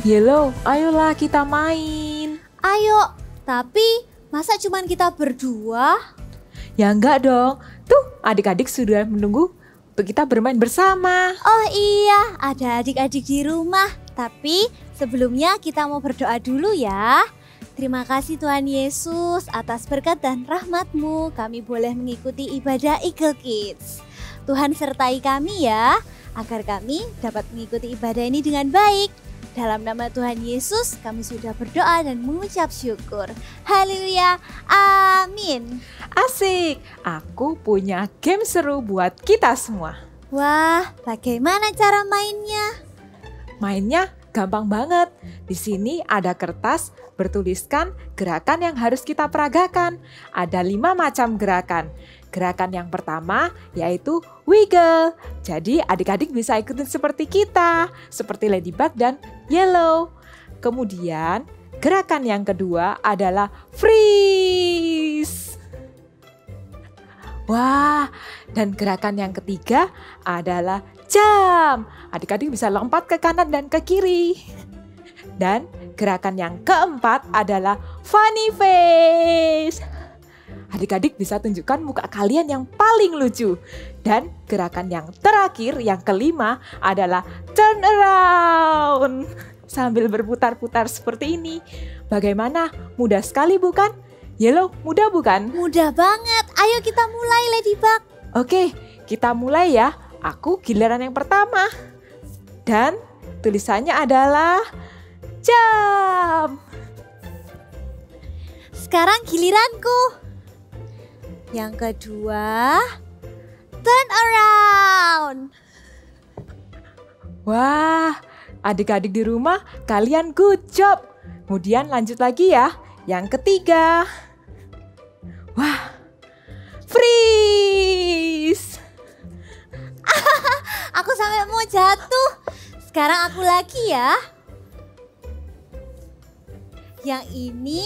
Yellow, ayolah kita main. Ayo, tapi masa cuman kita berdua? Ya enggak dong. Tuh, adik-adik sudah menunggu untuk kita bermain bersama. Oh iya, ada adik-adik di rumah. Tapi sebelumnya kita mau berdoa dulu ya. Terima kasih Tuhan Yesus atas berkat dan rahmat-Mu. Kami boleh mengikuti ibadah Eagle Kids. Tuhan sertai kami ya, agar kami dapat mengikuti ibadah ini dengan baik. Dalam nama Tuhan Yesus kami sudah berdoa dan mengucap syukur. Haleluya, amin. Asik, aku punya game seru buat kita semua. Wah, bagaimana cara mainnya? Mainnya gampang banget. Di sini ada kertas bertuliskan gerakan yang harus kita peragakan. Ada 5 macam gerakan. Gerakan yang pertama yaitu wiggle. Jadi adik-adik bisa ikutin seperti kita, seperti Ladybug dan Yellow. Kemudian gerakan yang kedua adalah freeze. Wah, dan gerakan yang ketiga adalah jump. Adik-adik bisa lompat ke kanan dan ke kiri. Dan gerakan yang keempat adalah funny face. Adik-adik bisa tunjukkan muka kalian yang paling lucu. Dan gerakan yang terakhir, yang kelima adalah turn around. Sambil berputar-putar seperti ini. Bagaimana? Mudah sekali bukan? Yellow, mudah bukan? Mudah banget, ayo kita mulai Ladybug. Oke, kita mulai ya. Aku giliran yang pertama. Dan tulisannya adalah jump. Sekarang giliranku. Yang kedua, turn around. Wah, adik-adik di rumah kalian good job. Kemudian lanjut lagi ya. Yang ketiga. Wah, freeze. Aku sampai mau jatuh. Sekarang aku lagi ya. Yang ini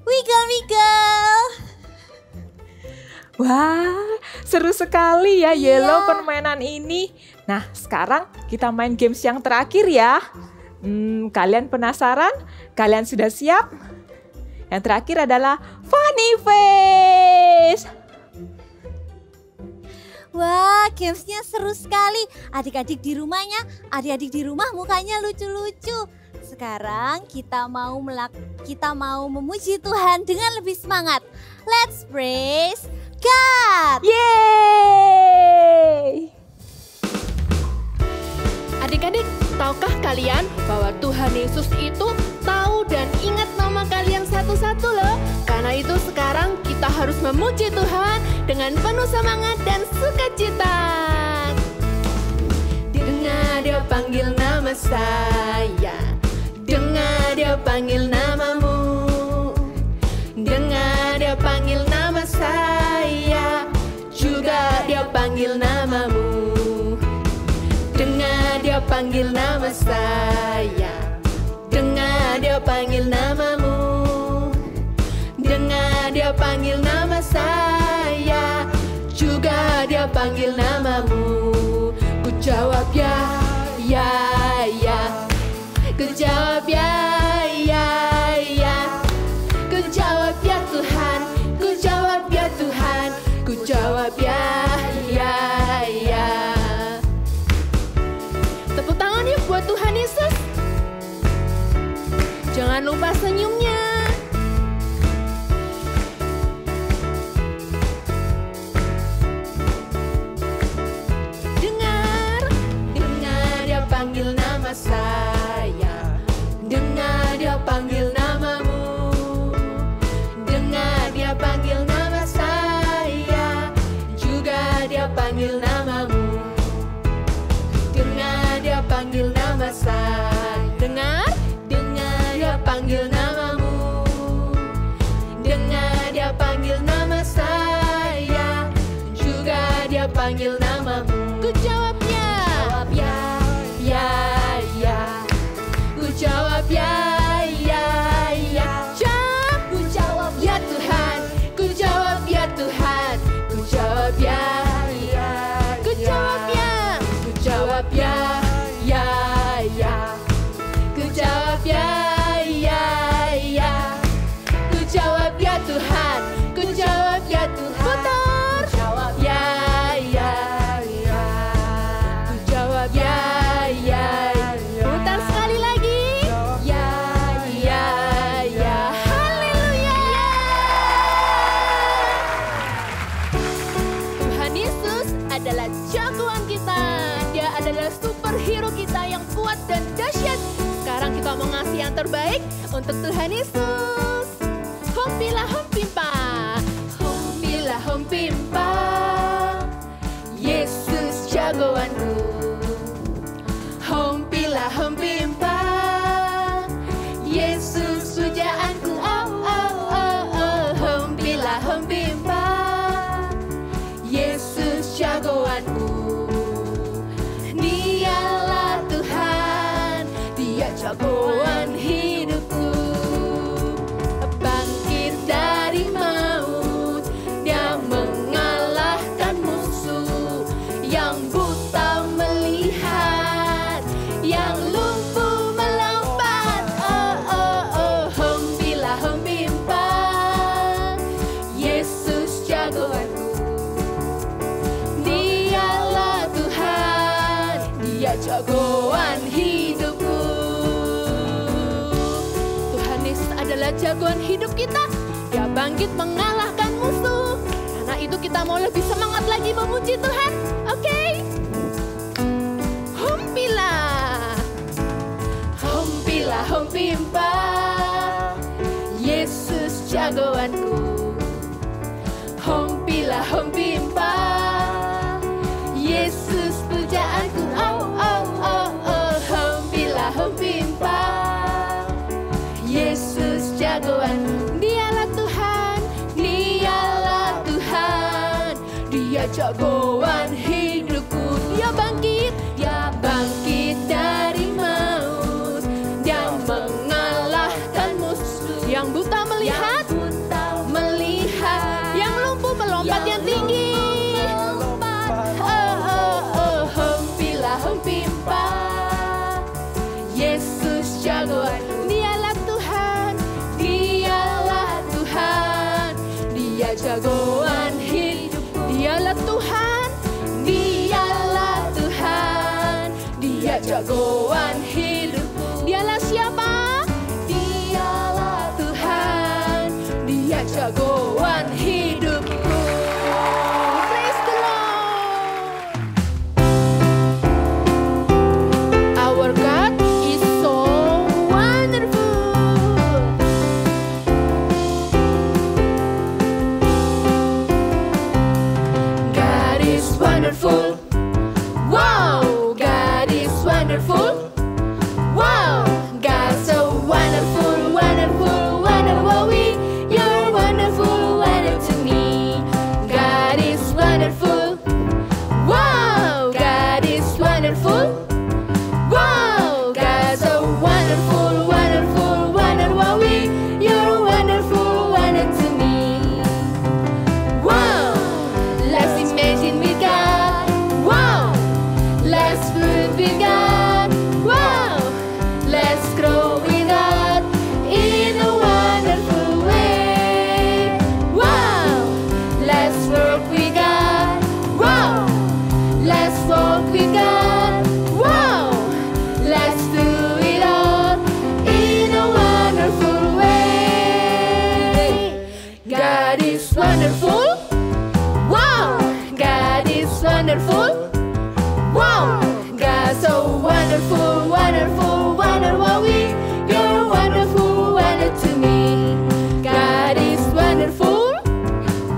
wiggle-wiggle. Wah, seru sekali ya Iya. Yellow permainan ini. Nah, sekarang kita main games yang terakhir ya. Kalian penasaran? Kalian sudah siap? Yang terakhir adalah funny face. Wah, gamesnya seru sekali. Adik-adik di rumah mukanya lucu-lucu. Sekarang kita mau memuji Tuhan dengan lebih semangat. Let's praise God. Yeay! Adik-adik, tahukah kalian bahwa Tuhan Yesus itu tahu dan ingat nama kalian satu-satu loh? Karena itu sekarang kita harus memuji Tuhan dengan penuh semangat dan sukacita. Dengar Dia panggil nama saya, dengar Dia panggil namamu, dengar Dia panggil nama saya, juga Dia panggil namamu. Dengar Dia panggil nama saya, dengar Dia panggil namamu, dengar Dia panggil nama saya, juga Dia panggil namamu. Ku jawab ya, ya, ya. Ku jawab ya, ya, ya. Ku jawab ya Tuhan, ku jawab ya Tuhan, ku jawab ya, ya, ya. Tepuk tangan yuk buat Tuhan Yesus. Jangan lupa senyumnya. Dengar Dia panggil nama saya, dengar Dia panggil namamu, dengar Dia panggil nama saya, juga Dia panggil namamu. Dengar Dia panggil nama saya, dengar Dia panggil namamu, dengar Dia panggil nama saya, juga Dia panggil namamu. Ku jawab ya, ya, ya. Ku jawab ya, ya, ya. Ku jawab ya Tuhan, ku jawab ya Tuhan, ku jawab ya, ya, ku jawab ya, ku jawab ya, ya, ya. Ku terbaik untuk Tuhan Yesus. Hompila hompimpa, hompila hompimpa, Yesus jagoanku. Hompila hompimpa, Yesus pujaanku. Oh oh oh oh, hompila hompimpa, Yesus jagoanku. Dialah Tuhan, Dia jagoan hidupku. Bangkit dari maut, Dia mengalahkan musuh. Yang buta melihat, yang lumpuh melompat. Oh oh oh, hompila hompimpa, Yesus jagoanku. Dialah Tuhan, Dia jagoan hidupku. Tuhan Yesus adalah jagoan hidup kita. Dia bangkit mengalahkan musuh. Karena itu kita mau lebih semangat lagi memuji Tuhan. Oke? Hompila, hompila hompimpa, Yesus jagoanku. Hompila hompimpa, Yesus pujaanku. Oh oh oh oh, hompila hompimpa, Yesus jagoanku. Dialah Tuhan, Dialah Tuhan, Dia jagoan hidupku. Dia bangkit dari maut, Dia mengalahkan musuh. Yang buta melihat, yang lumpuh melompat yang tinggi. Oh oh oh, hompila hompimpa, Yesus jagoanku. Dialah Tuhan, Dialah Tuhan, Dia jagoan hidupku. Dialah Tuhan, Dialah Tuhan, Dia jagoan hidupku. Dialah siapa? Dialah Tuhan, Dia jagoan hidupku. Praise the Lord. Our God is so wonderful. God is wonderful. Wow, God is wonderful. Wow, God so wonderful, wonderful, wonderful. You're wonderful, wonderful to me. God is wonderful. Wow, God is wonderful. Wow, God so wonderful, wonderful, wonderful. You're wonderful, wonderful to me. Wow, let's imagine with God. Wow, let's work with God. Wow, let's grow with God in a wonderful way. Wow, let's work with God. Wow, let's walk with God. Wow, let's do it all in a wonderful way. God is wonderful. Wow, God is wonderful. Wow, God so wonderful, wonderful, wonderful. You're wonderful, wonderful to me. God is wonderful.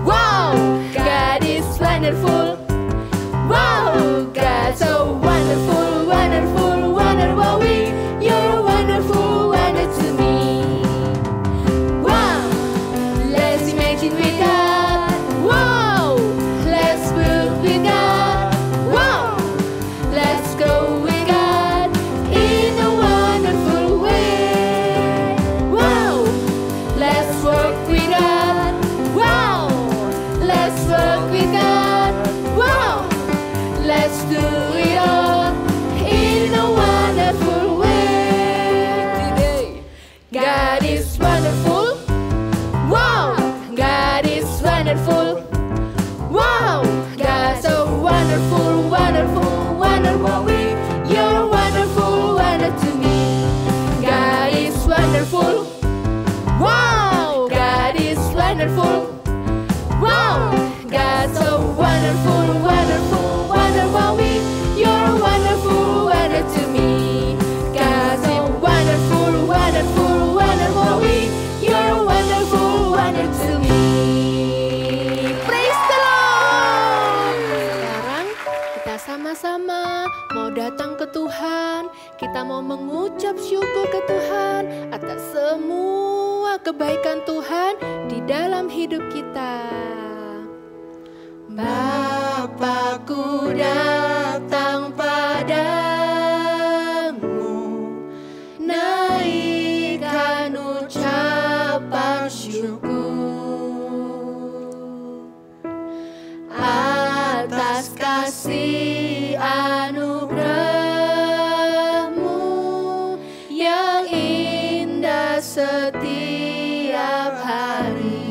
Wow, God is wonderful. Wow, God so wonderful, wonderful, wonderful. You're wonderful, wonderful to me. Wow, let's imagine with God. Wow, let's work with God. Wow, let's go with God in a wonderful way. Wow, let's work with God. Wow, let's work with God. Wow, let's do it all in a wonderful way. God is wonderful. Wow, God is wonderful. Wow, God so wonderful, wonderful, wonderful. You're wonderful, wonderful to me. God is wonderful. Wow, God is wonderful. Wow, God so wonderful, wonderful, wonderful. You're wonderful, wonderful to me. God so wonderful, wonderful. kebaikan Tuhan di dalam hidup kita. Bapakku datang padamu, naikkan ucapan syukur atas kasih anugerah-Mu yang indah setiap hari.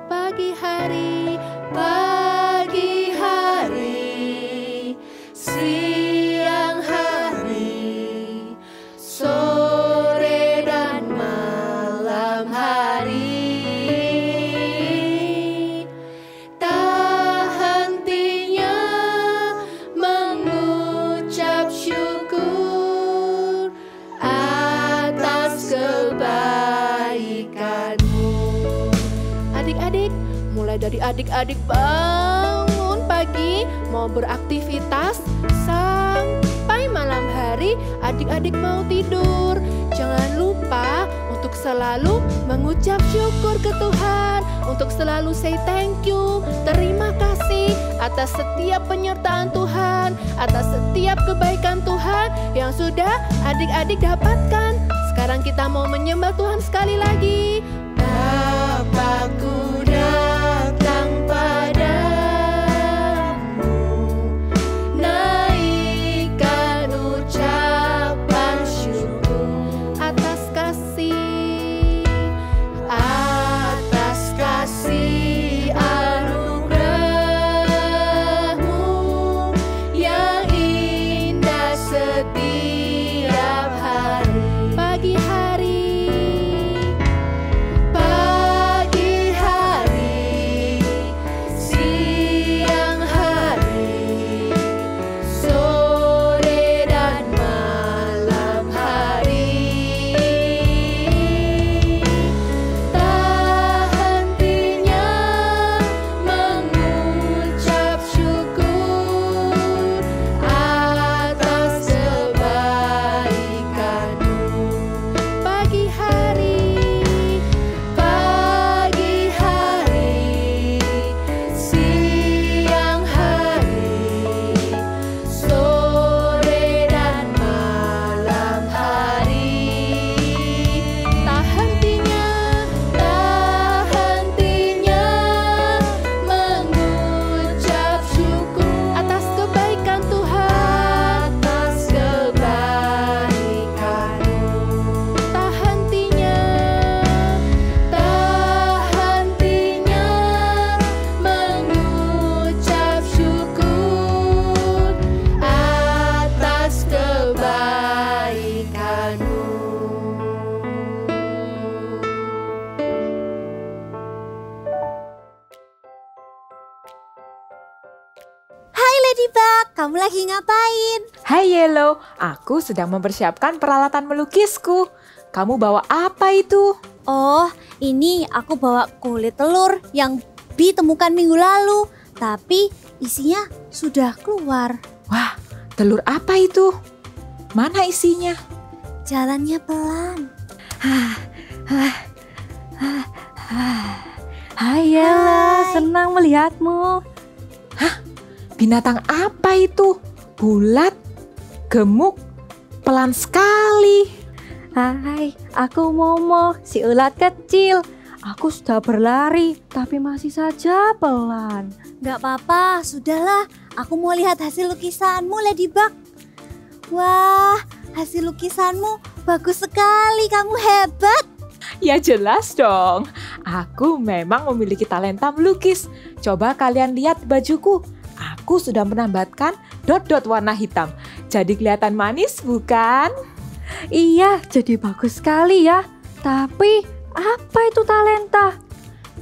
Pagi hari, siang hari, sore dan malam hari, tak hentinya mengucap syukur atas kebaikan-Mu. Adik-adik, mulai dari adik-adik bangun pagi mau beraktivitas sampai malam hari adik-adik mau tidur, jangan lupa untuk selalu mengucap syukur ke Tuhan, untuk selalu say thank you, terima kasih atas setiap penyertaan Tuhan, atas setiap kebaikan Tuhan yang sudah adik-adik dapatkan. Sekarang kita mau menyembah Tuhan sekali lagi. Bapakku datang padamu, naikkan ucapan syukur atas kasih anugerah-Mu yang indah setiap hari. Pagi hari, siang hari, sore dan malam hari, tak hentinya mengucap syukur atas kebaikan-Mu. Pagi hari, siang hari, sore dan malam hari, tak hentinya mengucap syukur atas kebaikan Tuhan, atas kebaikan-Mu. Tak hentinya mengucap syukur atas kebaikan-Mu. Hai Ladybug, kamu lagi ngapain? Hai Yellow, aku sedang mempersiapkan peralatan melukisku. Kamu bawa apa itu? Oh, ini aku bawa kulit telur yang Bi temukan minggu lalu, tapi isinya sudah keluar. Wah, telur apa itu? Mana isinya? Jalannya pelan. Hai Yella, senang melihatmu. Binatang apa itu? Bulat, gemuk, pelan sekali. Hai, aku Momo, si ulat kecil. Aku sudah berlari, tapi masih saja pelan. Gak apa-apa, sudahlah. Aku mau lihat hasil lukisanmu, Ladybug. Wah, hasil lukisanmu bagus sekali, kamu hebat. Ya jelas dong, aku memang memiliki talenta melukis. Coba kalian lihat bajuku. Aku sudah menambahkan dot-dot warna hitam. Jadi kelihatan manis bukan? Iya, jadi bagus sekali ya. Tapi apa itu talenta?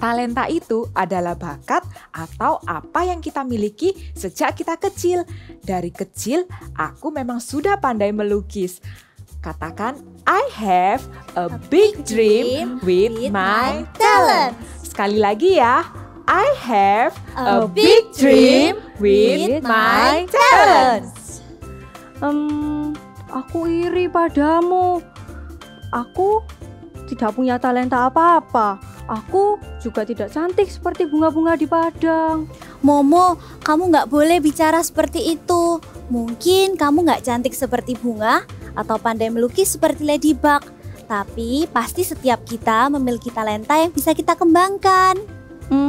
Talenta itu adalah bakat atau apa yang kita miliki sejak kita kecil. Dari kecil, aku memang sudah pandai melukis. Katakan, I have a big dream with my talent. Sekali lagi ya, I have a big dream with my talent. Aku iri padamu. Aku tidak punya talenta apa-apa. Aku juga tidak cantik seperti bunga-bunga di padang. Momo, kamu nggak boleh bicara seperti itu. Mungkin kamu nggak cantik seperti bunga atau pandai melukis seperti Ladybug. Tapi pasti setiap kita memiliki talenta yang bisa kita kembangkan.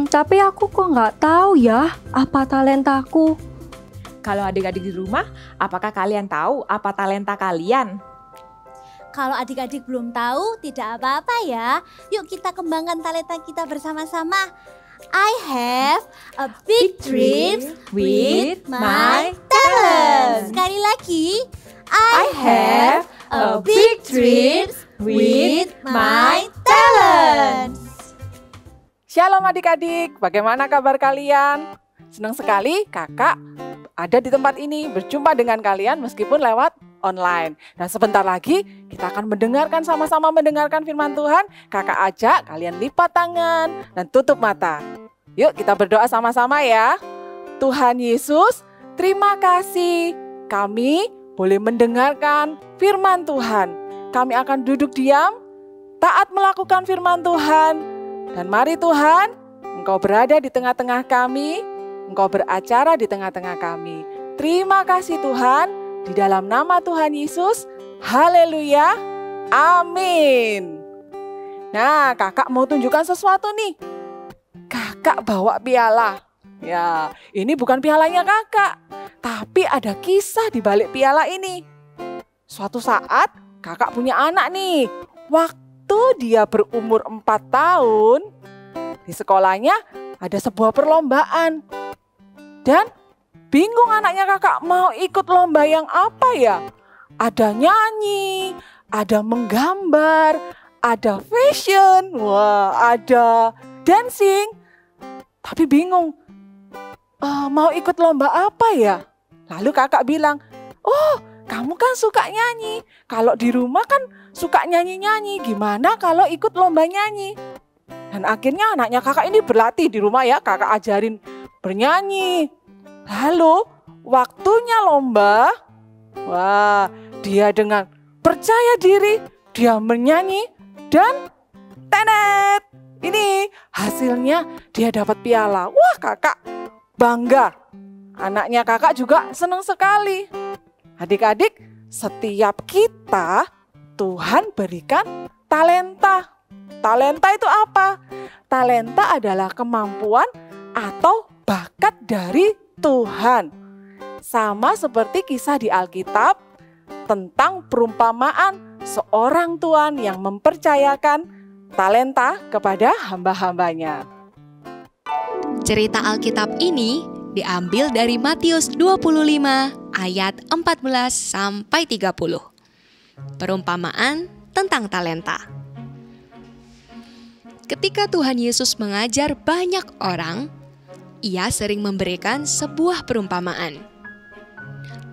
Tapi aku kok nggak tahu ya apa talentaku. Kalau adik-adik di rumah, apakah kalian tahu apa talenta kalian? Kalau adik-adik belum tahu, tidak apa-apa ya. Yuk kita kembangkan talenta kita bersama-sama. I have a big dream with my talent. Sekali lagi, I have a big dream with my talent. Shalom adik-adik, bagaimana kabar kalian? Senang sekali kakak ada di tempat ini berjumpa dengan kalian meskipun lewat online. Dan sebentar lagi kita akan sama-sama mendengarkan firman Tuhan. Kakak ajak kalian lipat tangan dan tutup mata. Yuk kita berdoa sama-sama ya. Tuhan Yesus, terima kasih kami boleh mendengarkan firman Tuhan. Kami akan duduk diam, taat melakukan firman Tuhan. Dan mari Tuhan, Engkau berada di tengah-tengah kami, Engkau beracara di tengah-tengah kami. Terima kasih Tuhan, di dalam nama Tuhan Yesus, haleluya, amin. Nah, kakak mau tunjukkan sesuatu nih. Kakak bawa piala. Ya, ini bukan pialanya kakak, tapi ada kisah di balik piala ini. Suatu saat, kakak punya anak nih. Waktu dia berumur 4 tahun, di sekolahnya ada sebuah perlombaan. Dan bingung anaknya kakak mau ikut lomba yang apa ya? Ada nyanyi, ada menggambar, ada fashion, wah ada dancing. Tapi bingung, mau ikut lomba apa ya? Lalu kakak bilang, oh kamu kan suka nyanyi. Kalau di rumah kan suka nyanyi-nyanyi, gimana kalau ikut lomba nyanyi? Dan akhirnya anaknya kakak ini berlatih di rumah ya, kakak ajarin bernyanyi. Lalu waktunya lomba, wah dia dengan percaya diri, dia menyanyi dan tenet. Ini hasilnya dia dapat piala. Wah kakak bangga, anaknya kakak juga senang sekali. Adik-adik, setiap kita Tuhan berikan talenta. Talenta itu apa? Talenta adalah kemampuan atau bakat dari Tuhan. Sama seperti kisah di Alkitab tentang perumpamaan seorang tuan yang mempercayakan talenta kepada hamba-hambanya. Cerita Alkitab ini diambil dari Matius 25 ayat 14 sampai 30. Perumpamaan tentang talenta. Ketika Tuhan Yesus mengajar banyak orang, Ia sering memberikan sebuah perumpamaan.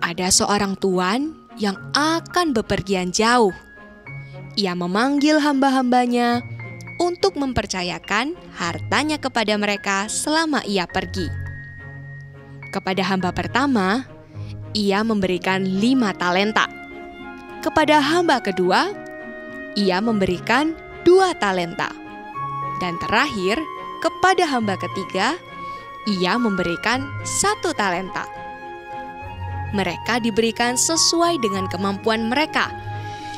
Ada seorang tuan yang akan bepergian jauh. Ia memanggil hamba-hambanya untuk mempercayakan hartanya kepada mereka selama ia pergi. Kepada hamba pertama, ia memberikan 5 talenta. Kepada hamba kedua, ia memberikan 2 talenta. Dan terakhir, kepada hamba ketiga, ia memberikan 1 talenta. Mereka diberikan sesuai dengan kemampuan mereka.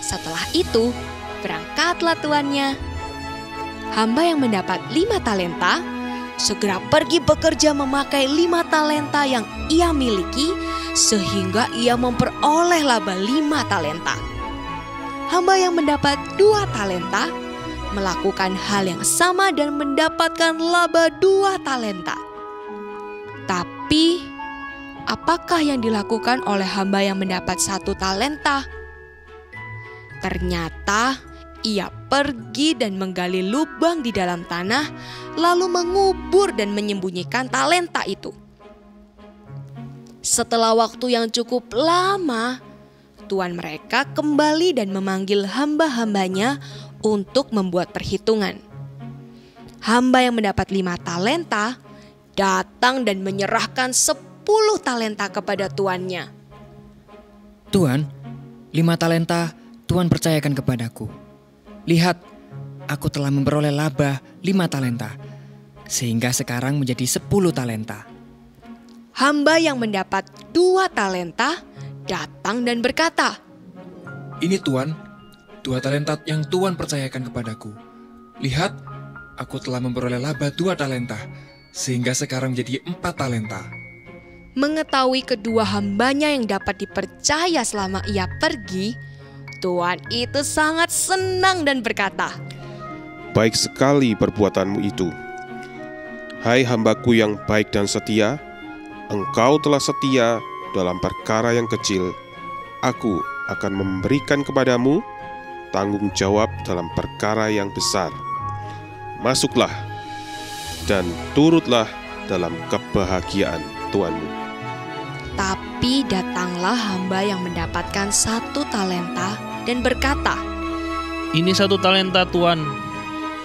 Setelah itu, berangkatlah tuannya. Hamba yang mendapat 5 talenta, segera pergi bekerja memakai 5 talenta yang ia miliki, sehingga ia memperoleh laba 5 talenta. Hamba yang mendapat 2 talenta, melakukan hal yang sama dan mendapatkan laba 2 talenta. Tapi, apakah yang dilakukan oleh hamba yang mendapat 1 talenta? Ternyata, ia pergi dan menggali lubang di dalam tanah, lalu mengubur dan menyembunyikan talenta itu. Setelah waktu yang cukup lama, tuan mereka kembali dan memanggil hamba-hambanya untuk membuat perhitungan. Hamba yang mendapat 5 talenta datang dan menyerahkan 10 talenta kepada tuannya. Tuan, 5 talenta Tuan percayakan kepadaku. Lihat, aku telah memperoleh laba 5 talenta, sehingga sekarang menjadi 10 talenta. Hamba yang mendapat 2 talenta datang dan berkata, Ini Tuan, 2 talenta yang Tuan percayakan kepadaku. Lihat, aku telah memperoleh laba 2 talenta, sehingga sekarang menjadi 4 talenta. Mengetahui kedua hambanya yang dapat dipercaya selama ia pergi, tuan itu sangat senang dan berkata, Baik sekali perbuatanmu itu. Hai hambaku yang baik dan setia, engkau telah setia dalam perkara yang kecil. Aku akan memberikan kepadamu tanggung jawab dalam perkara yang besar. Masuklah dan turutlah dalam kebahagiaan tuanmu. Tapi datanglah hamba yang mendapatkan 1 talenta dan berkata, Ini 1 talenta Tuan.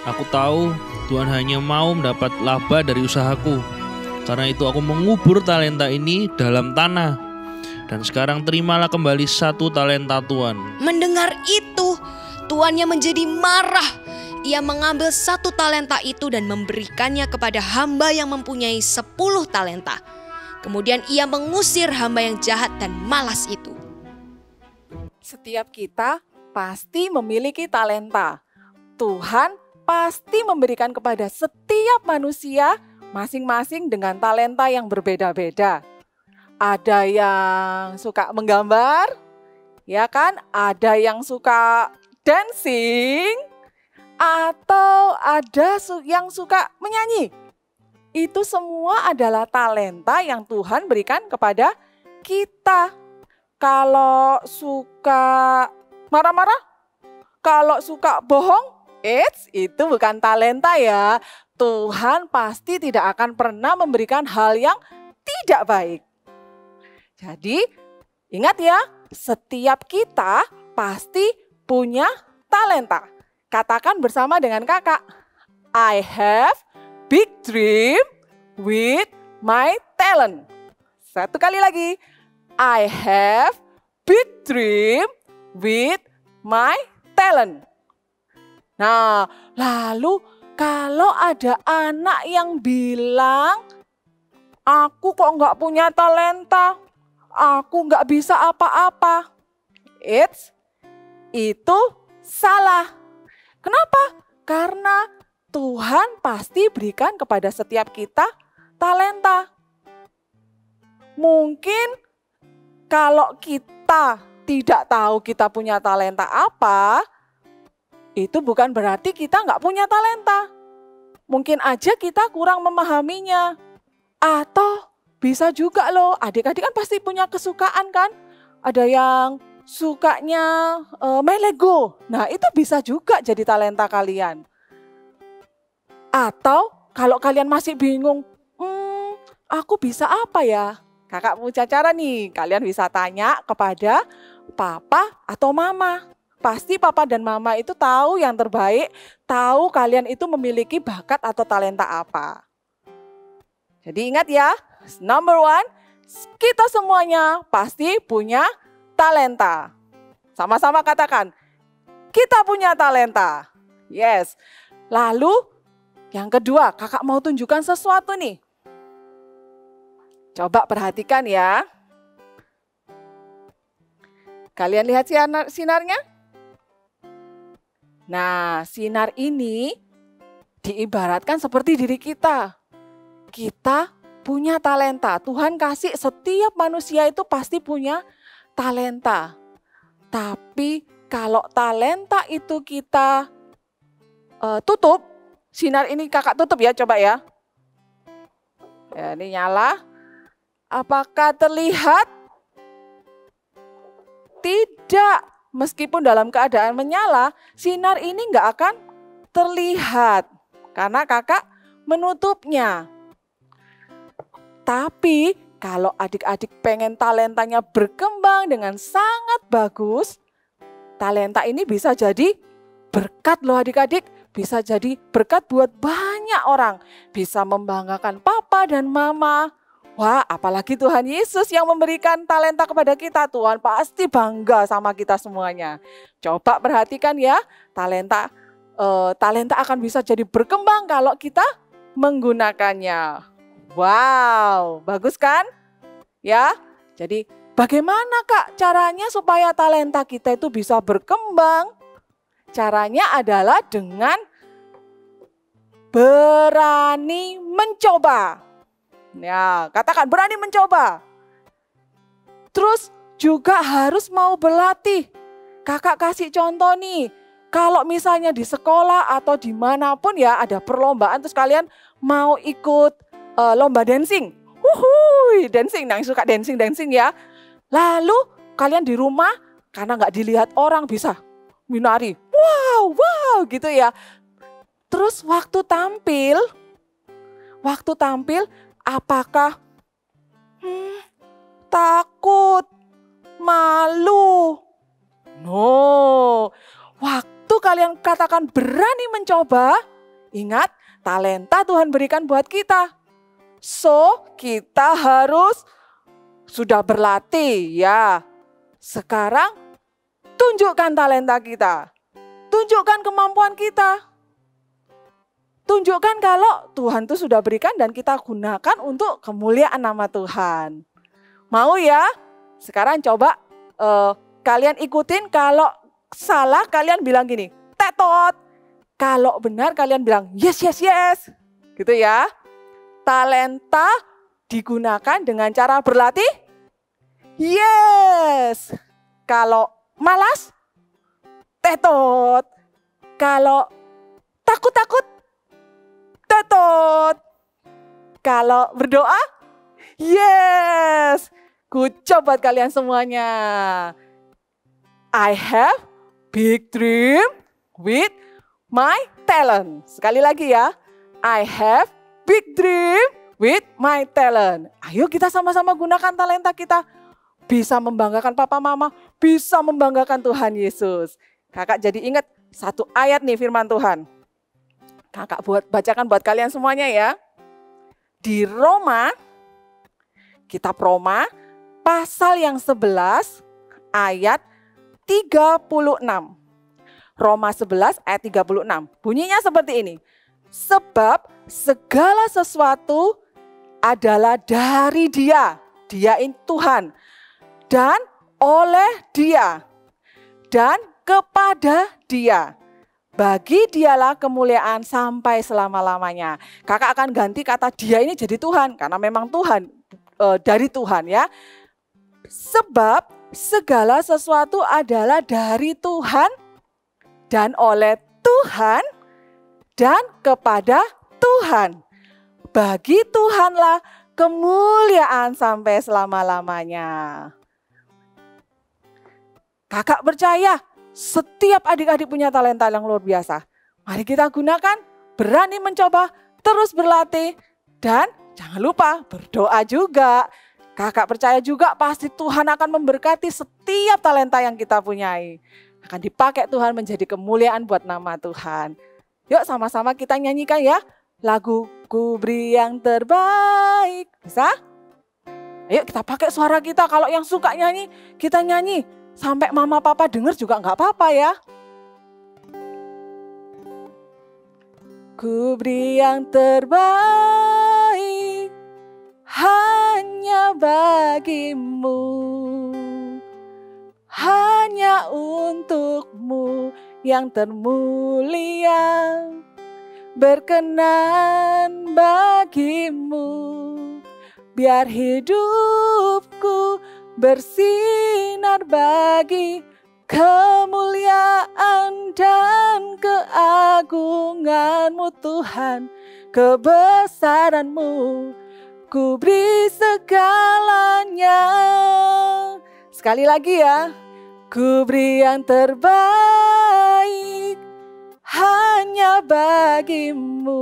Aku tahu Tuhan hanya mau mendapat laba dari usahaku. Karena itu aku mengubur talenta ini dalam tanah. Dan sekarang terimalah kembali 1 talenta Tuan. Mendengar itu, tuannya menjadi marah. Ia mengambil 1 talenta itu dan memberikannya kepada hamba yang mempunyai 10 talenta. Kemudian ia mengusir hamba yang jahat dan malas itu. Setiap kita pasti memiliki talenta. Tuhan pasti memberikan kepada setiap manusia masing-masing dengan talenta yang berbeda-beda. Ada yang suka menggambar, ya kan? Ada yang suka dancing, atau ada yang suka menyanyi. Itu semua adalah talenta yang Tuhan berikan kepada kita. Kalau suka marah-marah, kalau suka bohong, itu bukan talenta ya. Tuhan pasti tidak akan pernah memberikan hal yang tidak baik. Jadi ingat ya, setiap kita pasti punya talenta. Katakan bersama dengan kakak, I have big dream with my talent. Satu kali lagi. I have big dream with my talent. Nah, lalu kalau ada anak yang bilang, aku kok nggak punya talenta, aku nggak bisa apa-apa. Itu salah. Kenapa? Karena Tuhan pasti berikan kepada setiap kita talenta. Mungkin kalau kita tidak tahu kita punya talenta apa, itu bukan berarti kita nggak punya talenta. Mungkin aja kita kurang memahaminya. Atau bisa juga loh, adik-adik kan pasti punya kesukaan kan. Ada yang sukanya main Lego. Nah itu bisa juga jadi talenta kalian. Atau kalau kalian masih bingung, aku bisa apa ya? Kakak punya cara nih, kalian bisa tanya kepada papa atau mama. Pasti papa dan mama itu tahu yang terbaik, tahu kalian itu memiliki bakat atau talenta apa. Jadi ingat ya, number 1, kita semuanya pasti punya talenta. Sama-sama katakan, kita punya talenta. Yes. Lalu yang kedua, kakak mau tunjukkan sesuatu nih. Coba perhatikan ya. Kalian lihat sinarnya? Nah, sinar ini diibaratkan seperti diri kita. Kita punya talenta. Tuhan kasih setiap manusia itu pasti punya talenta. Tapi kalau talenta itu kita tutup, sinar ini kakak tutup ya, coba ya. Ya, ini nyala. Apakah terlihat? Tidak. Meskipun dalam keadaan menyala, sinar ini nggak akan terlihat. Karena kakak menutupnya. Tapi kalau adik-adik pengen talentanya berkembang dengan sangat bagus, talenta ini bisa jadi berkat loh adik-adik. Bisa jadi berkat buat banyak orang. Bisa membanggakan papa dan mama. Wah, apalagi Tuhan Yesus yang memberikan talenta kepada kita. Tuhan pasti bangga sama kita semuanya. Coba perhatikan ya, talenta talenta akan bisa jadi berkembang kalau kita menggunakannya. Wow, bagus kan? Ya, jadi bagaimana Kak caranya supaya talenta kita itu bisa berkembang? Caranya adalah dengan berani mencoba. Ya, katakan berani mencoba. Terus juga harus mau berlatih. Kakak kasih contoh nih, kalau misalnya di sekolah atau dimanapun ya ada perlombaan terus kalian mau ikut lomba dancing. Dancing, yang suka dancing ya. Lalu kalian di rumah karena nggak dilihat orang bisa menari. Wow gitu ya. Terus waktu tampil apakah takut, malu? No. Waktu kalian katakan berani mencoba, ingat talenta Tuhan berikan buat kita. So, kita harus sudah berlatih ya. Sekarang tunjukkan talenta kita. Tunjukkan kemampuan kita. Tunjukkan kalau Tuhan itu sudah berikan dan kita gunakan untuk kemuliaan nama Tuhan. Mau ya? Sekarang coba kalian ikutin, kalau salah kalian bilang gini, tetot. Kalau benar kalian bilang yes. Gitu ya. Talenta digunakan dengan cara berlatih? Yes. Kalau malas? Tetot. Kalau takut? Tetot. Kalau berdoa? Yes. Good job buat kalian semuanya. I have big dream with my talent. Sekali lagi ya. I have big dream with my talent. Ayo kita sama-sama gunakan talenta kita. Bisa membanggakan papa mama, bisa membanggakan Tuhan Yesus. Kakak jadi ingat satu ayat nih firman Tuhan. Kakak bacakan buat kalian semuanya ya. Di Roma, kitab Roma, pasal yang 11 ayat 36. Roma 11 ayat 36. Bunyinya seperti ini. Sebab segala sesuatu adalah dari Dia. Dia itu Tuhan. Dan oleh Dia. Dan kepada Dia. Bagi Dialah kemuliaan sampai selama-lamanya. Kakak akan ganti kata Dia ini jadi Tuhan. Karena memang Tuhan, dari Tuhan ya. Sebab segala sesuatu adalah dari Tuhan dan oleh Tuhan dan kepada Tuhan. Bagi Tuhanlah kemuliaan sampai selama-lamanya. Kakak percaya setiap adik-adik punya talenta yang luar biasa. Mari kita gunakan, berani mencoba, terus berlatih, dan jangan lupa berdoa juga. Kakak percaya juga pasti Tuhan akan memberkati setiap talenta yang kita punyai. Akan dipakai Tuhan menjadi kemuliaan buat nama Tuhan. Yuk sama-sama kita nyanyikan ya. Lagu Ku Beri Yang Terbaik. Bisa? Ayo kita pakai suara kita. Kalau yang suka nyanyi, kita nyanyi. Sampai mama papa dengar juga nggak apa-apa ya. Ku beri yang terbaik hanya bagimu, hanya untukmu yang termulia, berkenan bagimu, biar hidupku bersinar bagi kemuliaan dan keagungan-Mu Tuhan, kebesaran-Mu. Ku beri segalanya. Sekali lagi ya. Ku beri yang terbaik hanya bagimu,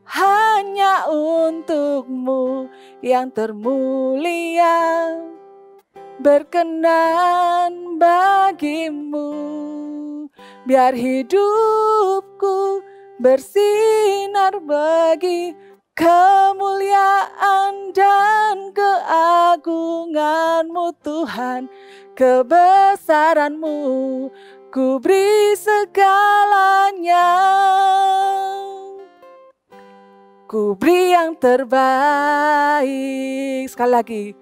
hanya untukmu yang termulia, berkenan bagimu, biar hidupku bersinar bagi kemuliaan dan keagungan-Mu Tuhan, kebesaran-Mu. ku beri segalanya. Ku beri yang terbaik. Sekali lagi,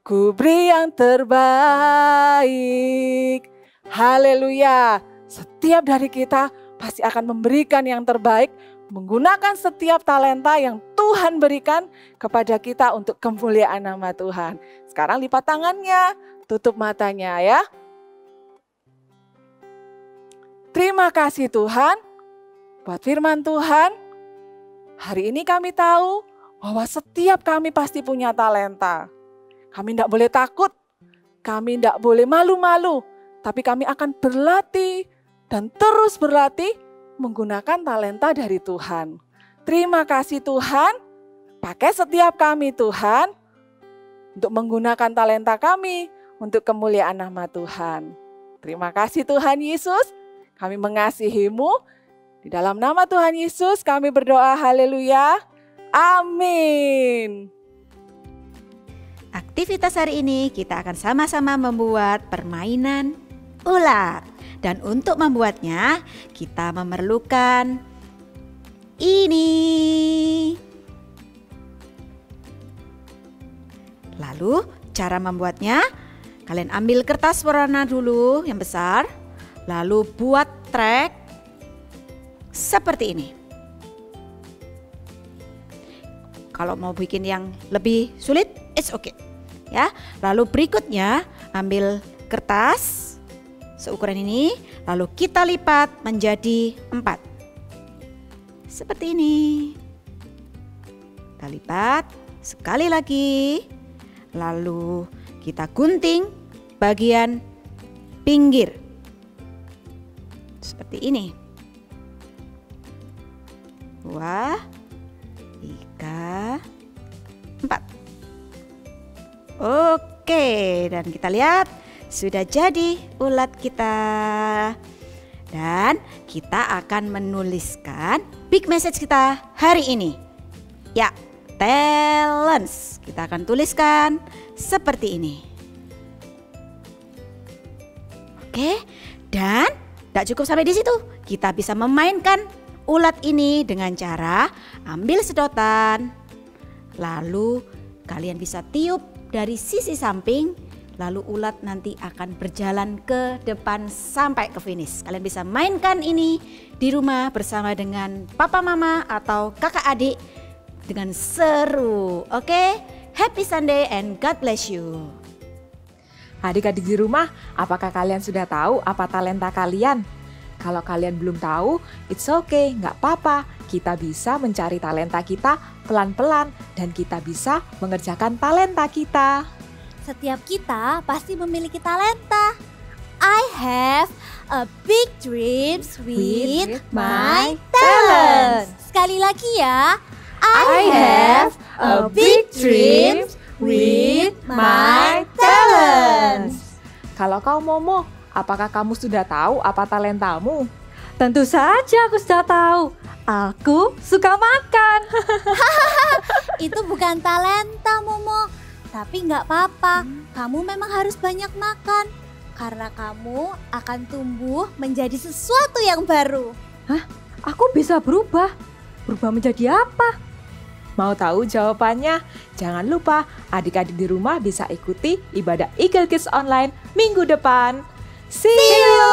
ku beri yang terbaik. Haleluya. Setiap dari kita pasti akan memberikan yang terbaik, menggunakan setiap talenta yang Tuhan berikan kepada kita untuk kemuliaan nama Tuhan. Sekarang lipat tangannya, tutup matanya ya. Terima kasih Tuhan buat firman Tuhan. Hari ini kami tahu bahwa setiap kami pasti punya talenta. Kami tidak boleh takut, kami tidak boleh malu-malu, tapi kami akan berlatih dan terus berlatih menggunakan talenta dari Tuhan. Terima kasih Tuhan, pakai setiap kami Tuhan untuk menggunakan talenta kami untuk kemuliaan nama Tuhan. Terima kasih Tuhan Yesus, kami mengasihi-Mu. Di dalam nama Tuhan Yesus kami berdoa, haleluya, amin. Aktivitas hari ini kita akan sama-sama membuat permainan ular. Dan untuk membuatnya kita memerlukan ini. Lalu cara membuatnya, kalian ambil kertas warna dulu yang besar. Lalu buat trek seperti ini. Kalau mau bikin yang lebih sulit, it's okay. Ya. Lalu berikutnya ambil kertas seukuran ini, lalu kita lipat menjadi 4. Seperti ini. Kita lipat sekali lagi. Lalu kita gunting bagian pinggir. Seperti ini. 2, 3, 4. Oke, dan kita lihat sudah jadi ulat kita. Dan kita akan menuliskan big message kita hari ini. Ya, talents. Kita akan tuliskan seperti ini. Oke, dan tidak cukup sampai di situ. Kita bisa memainkan ulat ini dengan cara ambil sedotan. Lalu kalian bisa tiup dari sisi samping. Lalu ulat nanti akan berjalan ke depan sampai ke finish. Kalian bisa mainkan ini di rumah bersama dengan papa mama atau kakak adik dengan seru. Oke? Happy Sunday and God bless you. Adik-adik di rumah, apakah kalian sudah tahu apa talenta kalian? Kalau kalian belum tahu, it's okay, nggak apa-apa. Kita bisa mencari talenta kita pelan-pelan dan kita bisa mengerjakan talenta kita. Setiap kita pasti memiliki talenta. I have a big dreams with my talent. Sekali lagi ya. I have a big dreams with my talent. Kalau kau Momo, apakah kamu sudah tahu apa talentamu? Tentu saja aku sudah tahu. Aku suka makan. Itu bukan talenta, Momo. Tapi nggak apa-apa, kamu memang harus banyak makan. Karena kamu akan tumbuh menjadi sesuatu yang baru. Hah? Aku bisa berubah? Berubah menjadi apa? Mau tahu jawabannya? Jangan lupa adik-adik di rumah bisa ikuti ibadah Eagle Kids Online minggu depan. See you!